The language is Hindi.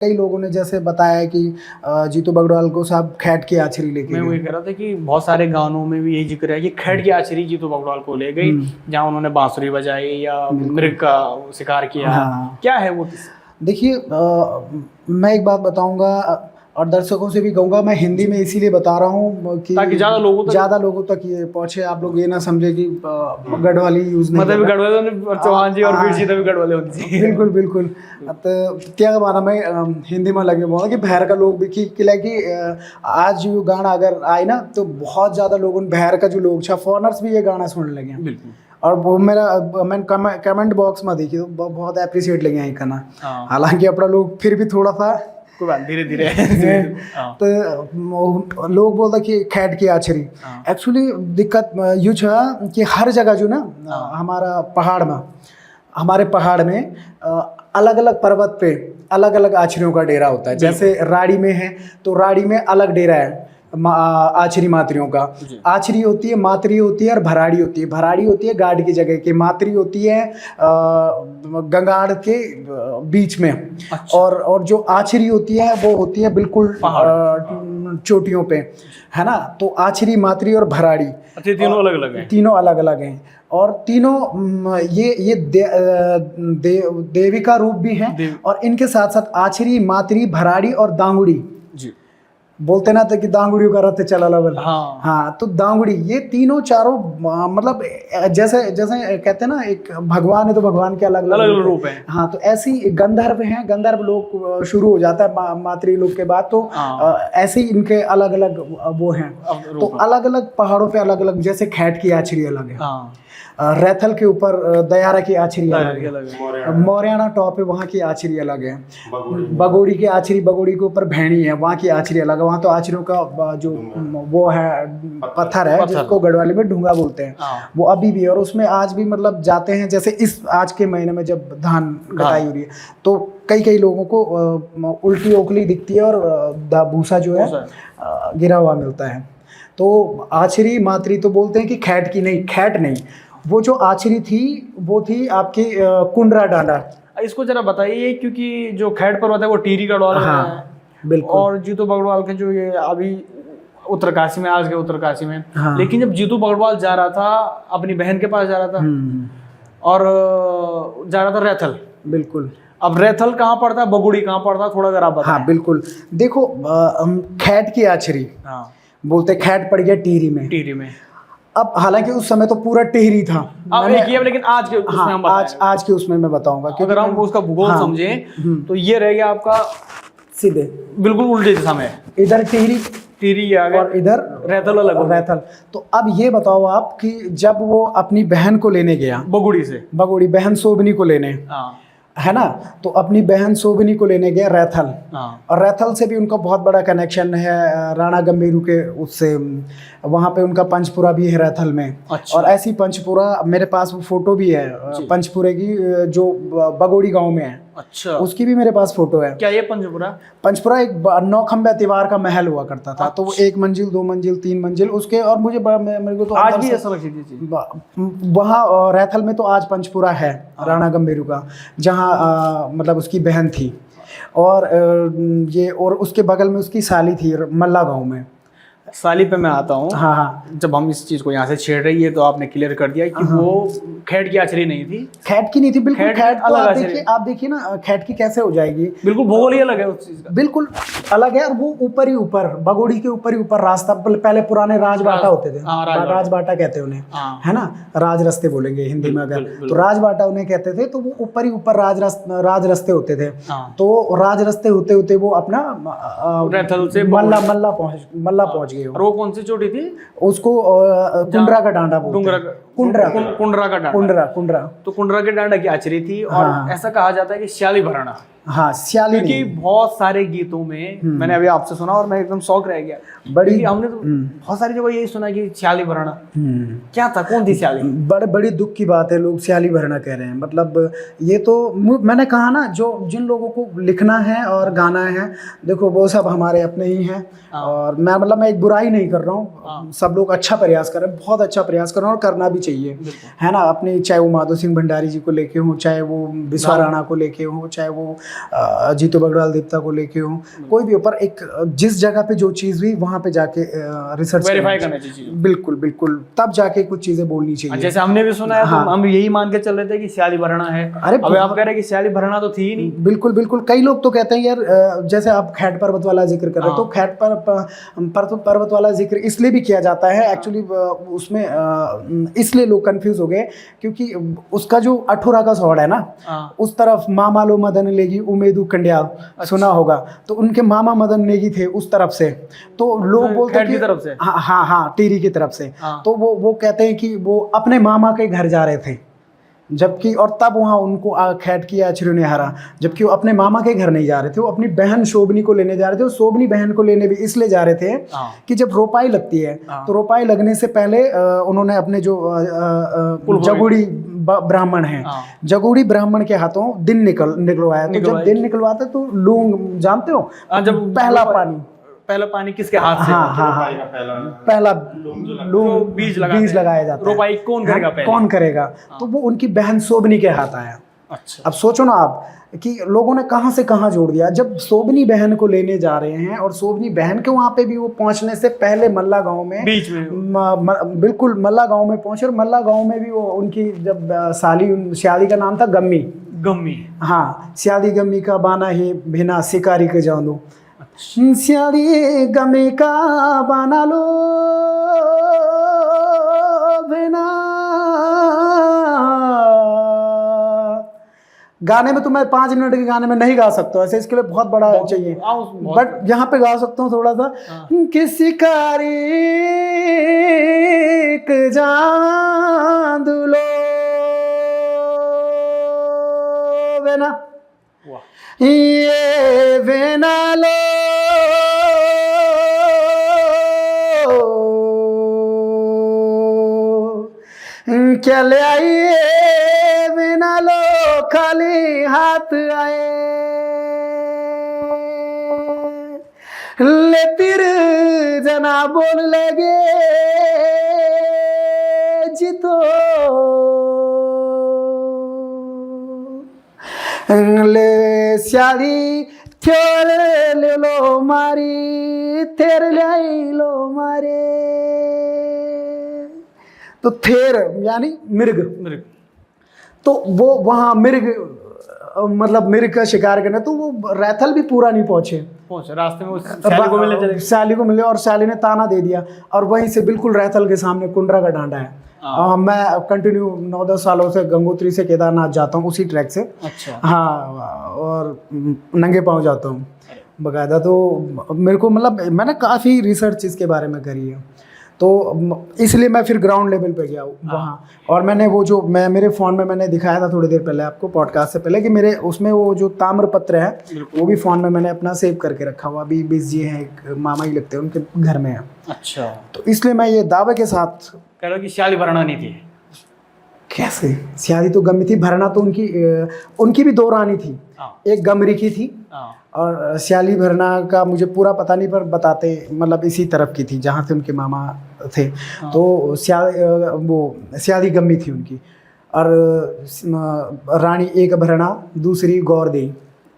कई लोगों ने जैसे बताया कि जीतू बगड़वाल को साहब खैट की आछरी लेके मैं गए। वही कह रहा था कि बहुत सारे गानों में भी यही जिक्र है कि खैट की आछरी जीतू बगड़वाल को ले गई, जहाँ उन्होंने बांसुरी बजाई या मृग का शिकार किया। हाँ। क्या है वो किस्सा? देखिए मैं एक बात बताऊंगा और दर्शकों से भी कहूंगा, मैं हिंदी में इसीलिए बता रहा हूँ कि ताकि ज़्यादा लोगों तक ये पहुंचे, आप लोग ये ना समझे कि गढ़वाली यूज नहीं मतलब कर रहा। गढ़वाल चौहान जी और वीर जी भी गढ़वाले होनी चाहिए। बिल्कुल बिल्कुल। तो क्या माना मैं हिंदी में लगे बोला कि भैर का लोग भी कि आज ये गाना अगर आए ना तो बहुत ज़्यादा लोगों भैर का जो लोग फॉरनर्स भी ये गाना सुनने लगे। बिल्कुल। और वो मैंने कमेंट बॉक्स में देखी तो बहुत अप्रिशिएट लगे हैं करना। हालांकि अपना लोग फिर भी थोड़ा सा धीरे धीरे तो लोग बोलता कि खैट की आछरी। एक्चुअली दिक्कत यूँ है कि हर जगह जो ना हमारे पहाड़ में अलग अलग पर्वत पे अलग अलग आछरियों का डेरा होता है। जैसे राड़ी में है तो राड़ी में अलग डेरा है आछरी मातरियों का। आछरी होती है, मातरी होती है और भराड़ी होती है। भराड़ी होती है गाड़ की जगह की, मातरी होती है गंगाड़ के बीच में। अच्छा। और जो आछरी होती है वो होती है बिल्कुल चोटियों पे, है ना। तो आछरी, मातरी और भराड़ी तीनों अलग अलग हैं। तीनों अलग अलग हैं और तीनों ये देवी का रूप भी हैं। और इनके साथ साथ आछरी, मातरी, भराड़ी और दांगुड़ी जी बोलते ना थे कि दांगुड़ियों का रथ चला लवल। हाँ तो दांगुड़ी, ये तीनों चारों मतलब जैसे जैसे कहते हैं ना, एक भगवान है तो भगवान के अलग अलग रूप है। हाँ तो ऐसी गंधर्व हैं, गंधर्व लोग शुरू हो जाता है मातृ लोग के बाद। तो ऐसे ही इनके अलग अलग वो हैं। तो अलग अलग पहाड़ों पे अलग अलग, जैसे खैट की आछरी अलग है, रैथल के ऊपर दयारा की आछरी अलग है, मोरियाना टॉप है वहाँ की आछरी अलग है, बगोड़ी की आछरी, बगोड़ी के ऊपर भैणी है वहाँ की आछरी अलग है। वहाँ तो आछरियों का जो वो है पत्थर है जिसको गढ़वाली में ढूंगा बोलते हैं, वो अभी भी, और उसमें आज भी मतलब जाते हैं। जैसे इस आज के महीने में जब धान कटाई हो रही है तो कई लोगों को उल्टी ओखली दिखती है और भूसा जो है गिरा हुआ मिलता है। तो आछरी मातरी तो बोलते हैं कि खैट की नहीं, खैट नहीं, वो जो आछरी थी वो थी आपकी कुंडरा डांडा। इसको जरा बताइए, क्योंकि जो खैट पर्वत है वो टिहरी गढ़वाल में है। बिल्कुल। और जीतू बगड़वाल के जो ये अभी उत्तरकाशी में, आज के उत्तरकाशी में। लेकिन जब जीतू बगड़वाल जा रहा था अपनी बहन के पास जा रहा था और जा रहा था रैथल। बिल्कुल। अब रैथल कहाँ पड़ता है, बगुड़ी कहाँ पड़ता है, थोड़ा अगर आप बताएं। हाँ बिल्कुल। देखो खैट की आछरी बोलते, खैट पड़ गया टिहरी में। अब हालांकि उस समय तो पूरा टिहरी था, लेकिन आज के उसमें हम आज के उसमें मैं बताऊंगा, क्योंकि अगर हम उसका भूगोल समझे तो ये रह गया आपका सीधे बिल्कुल उल्टे दिशा में, इधर टिहरी आ गया और इधर रैथल अलग, रैथल। तो अब ये बताओ आप कि जब वो अपनी बहन को लेने गया बगुड़ी बहन सोबनी को लेने, है ना, तो अपनी बहन सोबनी को लेने गया रैथल। और रैथल से भी उनका बहुत बड़ा कनेक्शन है राणा गंभीरू के उससे, वहाँ पे उनका पंचपुरा भी है रैथल में। अच्छा। और ऐसी पंचपुरा मेरे पास वो फोटो भी है पंचपुरे की, जो बगोड़ी गांव में है। अच्छा। उसकी भी मेरे पास फोटो है। क्या ये पंचपुरा एक 9 खंबे तिवार का महल हुआ करता था। अच्छा। तो वो 1 मंजिल 2 मंजिल 3 मंजिल उसके, और मुझे मेरे को तो आज भी ऐसा लगती वहाँ रैथल में तो आज पंचपुरा है राणा गंभीरू का, जहाँ मतलब उसकी बहन थी। और ये और उसके बगल में उसकी साली थी मल्ला गांव में। साली पे मैं आता हूँ। हाँ। जब हम इस चीज को यहाँ से छेड़ रही है तो आपने क्लियर कर दिया कि वो खैट की आछरी नहीं थी। खैट की नहीं थी, बिल्कुल। खैट अलग, आप देखिए ना खैट की कैसे हो जाएगी, बिल्कुल भूगोल ही अलग है उस चीज का, बिल्कुल अलग है। और वो ऊपर ही ऊपर बगोड़ी के ऊपर ही ऊपर रास्ता, पहले पुराने राजबाटा होते थे, राजबाटा कहते हैं उन्हें, है ना, राज रास्ते बोलेंगे हिंदी में अगर, तो राजबाटा उन्हें कहते थे। तो वो ऊपर ही ऊपर राज रास्ते होते थे। तो राज रास्ते होते होते वो अपना रैथल से मल्ला पहुंच गए। और वो कौन सी चोटी थी? उसको कुंडरा का डांडा बोलते हैं। कुंडरा का डांडा। तो कुंडरा के डांडा की आछरी थी। और ऐसा कहा जाता है कि श्याली भराना। हाँ, श्याली, क्योंकि बहुत सारे गीतों में मैंने अभी आपसे सुना और मैं एकदम शौक रह गया, बड़ी हमने तो बहुत सारी जगह यही सुना कि श्याली भराना। क्या था, कौन थी श्याली? बड़ी दुख की बात है, लोग श्याली भराना कह रहे हैं। मतलब ये तो मैंने कहा ना, जो जिन लोगों को लिखना है और गाना है, देखो वो सब हमारे अपने ही हैं। और मैं एक बुराई नहीं कर रहा हूँ, सब लोग अच्छा प्रयास कर रहे हैं, बहुत अच्छा प्रयास कर रहे हैं और करना भी चाहिए, है ना। अपनी चाहे वो माधो सिंह भंडारी जी को लेके हो, चाहे वो बिस्वा राणा को लेके हो, चाहे वो जीतू बगड़वाल देवता को लेके हो, कोई भी हो, पर एक जिस जगह पे जो चीज़ हुई वहाँ पे जाके रिसर्च वेरीफाई करना चाहिए। बिल्कुल बिल्कुल, तब जाके कुछ चीज़ें बोलनी चाहिए। जैसे हमने भी सुना है तो हम यही मान के चल रहे थे कि सियाली भरना है। अरे अब आप कह रहे हैं कि सियाली भरना तो थी ही नहीं। बिल्कुल बिल्कुल, कई लोग तो कहते हैं यार, जैसे आप खैट पर्वत वाला जिक्र कर रहे हो, तो खैट पर्वत वाला जिक्र इसलिए भी किया जाता है एक्चुअली, उसमें इसलिए लोग कंफ्यूज हो गए क्योंकि उसका जो अठोरा का सौड़ है ना, उस तरफ मामा लो मदन नेगी उमेदू कंडियाल सुना होगा, तो उनके मामा मदन नेगी थे उस तरफ से, तो लोग बोलते हैं कि तरफ से, हाँ हाँ हाँ, टिहरी की तरफ से, तो वो कहते हैं कि वो अपने मामा के घर जा रहे थे, जबकि और तब वहाँ उनको खैट किया अछरू ने हरा, जबकि वो अपने मामा के घर नहीं जा रहे थे, वो अपनी बहन शोभनी को लेने जा रहे थे। वो शोभनी बहन को लेने भी इसलिए जा रहे थे कि जब रोपाई लगती है तो रोपाई लगने से पहले उन्होंने अपने जो जगुड़ी ब्राह्मण हैं, जगुड़ी ब्राह्मण के हाथों दिन निकलवाया। तो जब दिन निकलवाते तो लूंग जानते हो, जब पहला पानी किसके हाथ से? पहला लूंग बीज लगाया जाता है। रोपाई कौन करेगा पहले? कौन करेगा? तो वो उनकी बहन शोभनी के हाथ आया। अच्छा, अब सोचो ना आप कि लोगों ने कहां से कहां जोड़ दिया। जब शोभनी बहन को लेने जा रहे हैं और शोभनी बहन के वहां पे भी वो पहुंचने से पहले मल्ला गांव में, बीच में बिल्कुल मल्ला गांव में पहुंचे, और मल्ला गांव में भी वो उनकी जब सियाली का नाम था गम्मी। हाँ, सियाली गम्मी का बाना ही भिना शिकारी के जानो, सियाली गम्मी का बाना लो भिना। गाने में तो मैं 5 मिनट के गाने में नहीं गा सकता, ऐसे इसके लिए बहुत बड़ा चाहिए, बट यहाँ पे गा सकता हूँ थोड़ा सा। किसी कारी जान दुलो वेना, ये वेना लो क्या ले आइए वेना लो खाली हाथ आए, ले तिर जना बोल लगे जितो, ले स्याली थेर ले लो मारी, थेर ले लो मारे। तो थेर यानी मृग, तो वो वहाँ मृग मतलब मृग का शिकार करने, तो वो रैथल भी पूरा नहीं पहुंचे, रास्ते में स्याली को मिले और स्याली ने ताना दे दिया, और वहीं से बिल्कुल रैथल के सामने कुंडरा का डांडा है। मैं कंटिन्यू 9-10 सालों से गंगोत्री से केदारनाथ जाता हूँ उसी ट्रैक से। अच्छा। हाँ, और नंगे पाँव जाता हूँ बकायदा। तो मेरे को मतलब मैंने काफ़ी रिसर्च इसके बारे में करी है, तो इसलिए मैं फिर ग्राउंड लेवल पे गया वहाँ, और मैंने वो जो मेरे फ़ोन में मैंने दिखाया था थोड़ी देर पहले आपको पॉडकास्ट से पहले कि मेरे उसमें वो जो ताम्रपत्र है वो भी फ़ोन में मैंने अपना सेव करके रखा हुआ। अभी 20 जी हैं, एक मामा ही लगते हैं, उनके घर में है। अच्छा, तो इसलिए मैं ये दावे के साथ कह रहा हूँ कि सियाली भरना नहीं थी। कैसे? सियाली तो गमी थी, भरना तो उनकी भी 2 रानी थी, एक गमरी की थी और सियाली भरना का मुझे पूरा पता नहीं, पर बताते मतलब इसी तरफ की थी जहाँ से उनके मामा थे। तो सियाली गम्मी थी उनकी, और रानी एक भरना, दूसरी गौर देई।